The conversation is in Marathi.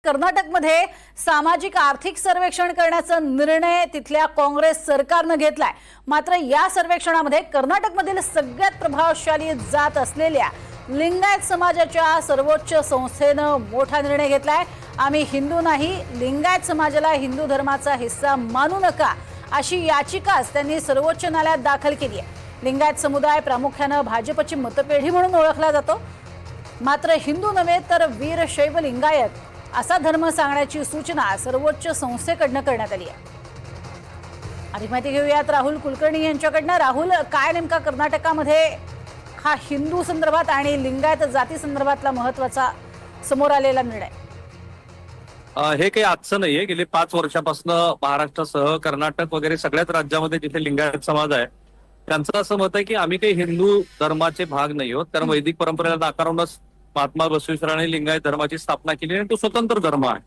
कर्नाटकमध्ये सामाजिक आर्थिक सर्वेक्षण करण्याचा निर्णय तिथल्या काँग्रेस सरकारने घेतलाय। मात्र या सर्वेक्षणामध्ये कर्नाटकमधील सगळ्यात प्रभावशाली जात असलेल्या लिंगायत समाजाच्या सर्वोच्च संस्थेने मोठा निर्णय घेतलाय। आम्ही हिंदू नाही, लिंगायत समाजाला हिंदू धर्माचा हिस्सा मानू नका अशी याचिकाच त्यांनी सर्वोच्च न्यायालयात दाखल केली आहे। लिंगायत समुदाय प्रामुख्याने भाजपची मतपेढी म्हणून ओळखला जातो। मात्र हिंदू नव्हे तर वीरशैव लिंगायत असा धर्म सांगण्याची सूचना सर्वोच्च संस्थेकडून करण्यात आली आहे। अधिक माहिती घेऊयात राहुल कुलकर्णी यांच्याकडून। राहुल, काय नेमका कर्नाटकामध्ये हा हिंदू संदर्भात आणि लिंगायत जाती संदर्भातला महत्त्वाचा समोर आलेला निर्णय? हे काही आजचं नाहीये। गेले 5 वर्षापासून महाराष्ट्रासह कर्नाटक वगैरे सगळ्याच राज्यामध्ये जिथे लिंगायत समाज आहे त्यांचं असं मत आहे की आम्ही काही हिंदू धर्माचे भाग नाही आहोत, कारण वैदिक परंपरेला नाकारूनच महात्मा बसवेश्वरांनी लिंगायत धर्माची स्थापना केली आणि तो स्वतंत्र धर्म आहे।